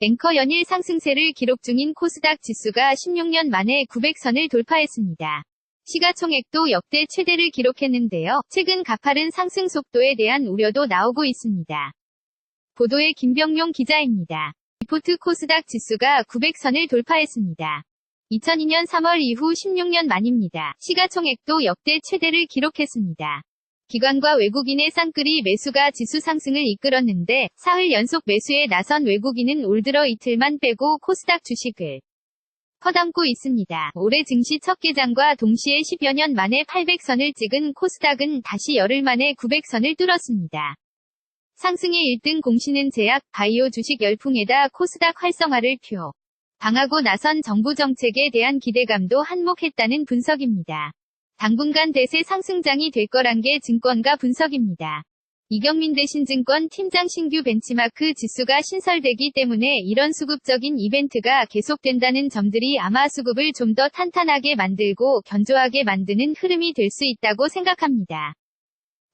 앵커 연일 상승세를 기록 중인 코스닥 지수가 16년 만에 900선을 돌파했습니다. 시가총액도 역대 최대를 기록했는데요. 최근 가파른 상승 속도에 대한 우려도 나오고 있습니다. 보도에 김병용 기자입니다. 리포트 코스닥 지수가 900선을 돌파했습니다. 2002년 3월 이후 16년 만입니다. 시가총액도 역대 최대를 기록했습니다. 기관과 외국인의 쌍끌이 매수가 지수 상승을 이끌었는데 사흘 연속 매수에 나선 외국인은 올 들어 이틀만 빼고 코스닥 주식을 퍼담고 있습니다. 올해 증시 첫 개장과 동시에 10여 년 만에 800선을 찍은 코스닥은 다시 열흘 만에 900선을 뚫었습니다. 상승의 1등 공신은 제약, 바이오 주식 열풍에다 코스닥 활성화를 방하고 나선 정부 정책에 대한 기대감도 한몫했다는 분석입니다. 당분간 대세 상승장이 될 거란 게 증권가 분석입니다. 이경민 대신증권 팀장 신규 벤치마크 지수가 신설되기 때문에 이런 수급적인 이벤트가 계속된다는 점들이 아마 수급을 좀 더 탄탄하게 만들고 견조하게 만드는 흐름이 될 수 있다고 생각합니다.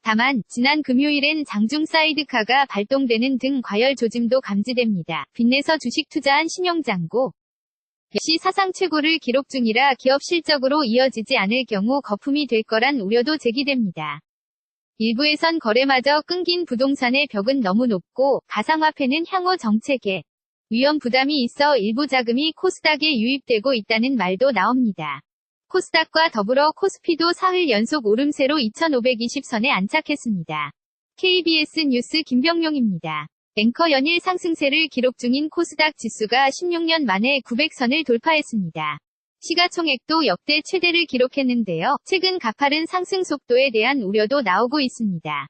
다만 지난 금요일엔 장중 사이드카가 발동되는 등 과열 조짐도 감지됩니다. 빚내서 주식 투자한 신용장고 역시 사상 최고를 기록 중이라 기업 실적으로 이어지지 않을 경우 거품이 될 거란 우려도 제기됩니다. 일부에선 거래마저 끊긴 부동산의 벽은 너무 높고 가상화폐는 향후 정책에 위험 부담이 있어 일부 자금이 코스닥에 유입되고 있다는 말도 나옵니다. 코스닥과 더불어 코스피도 사흘 연속 오름세로 2520선에 안착했습니다. KBS 뉴스 김병용입니다. 앵커 연일 상승세를 기록 중인 코스닥 지수가 16년 만에 900선을 돌파했습니다. 시가총액도 역대 최대를 기록했는데요. 최근 가파른 상승 속도에 대한 우려도 나오고 있습니다.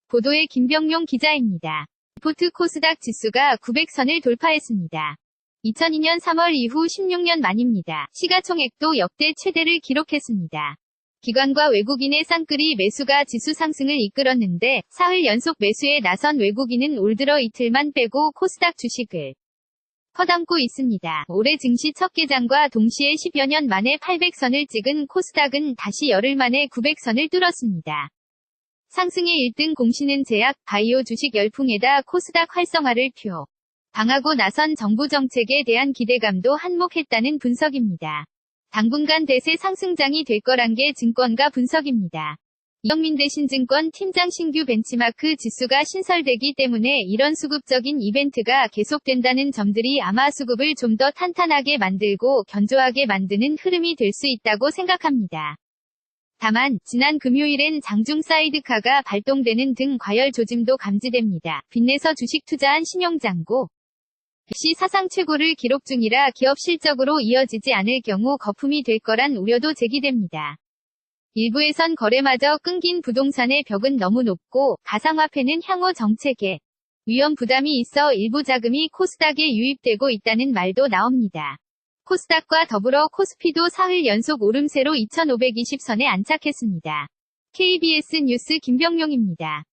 보도에 김병용 기자입니다. 리포트 코스닥 지수가 900선을 돌파했습니다. 2002년 3월 이후 16년 만입니다. 시가총액도 역대 최대를 기록했습니다. 기관과 외국인의 쌍끌이 매수가 지수 상승을 이끌었는데 사흘 연속 매수에 나선 외국인은 올 들어 이틀만 빼고 코스닥 주식을 퍼담고 있습니다. 올해 증시 첫 개장과 동시에 10여 년 만에 800선을 찍은 코스닥은 다시 열흘 만에 900선을 뚫었습니다. 상승의 1등 공신은 제약, 바이오 주식 열풍에다 코스닥 활성화를 방하고 나선 정부 정책에 대한 기대감도 한몫했다는 분석입니다. 당분간 대세 상승장이 될 거란 게 증권가 분석입니다. 이경민 대신증권 팀장 신규 벤치마크 지수가 신설되기 때문에 이런 수급적인 이벤트가 계속된다는 점들이 아마 수급을 좀 더 탄탄하게 만들고 견조하게 만드는 흐름이 될 수 있다고 생각합니다. 다만 지난 금요일엔 장중 사이드카가 발동되는 등 과열 조짐도 감지됩니다. 빚내서 주식 투자한 신용장고 역시 사상 최고를 기록 중이라 기업 실적으로 이어지지 않을 경우 거품이 될 거란 우려도 제기됩니다. 일부에선 거래마저 끊긴 부동산의 벽은 너무 높고 가상화폐는 향후 정책에 위험 부담이 있어 일부 자금이 코스닥에 유입되고 있다는 말도 나옵니다. 코스닥과 더불어 코스피도 사흘 연속 오름세로 2520선에 안착했습니다. KBS 뉴스 김병용입니다.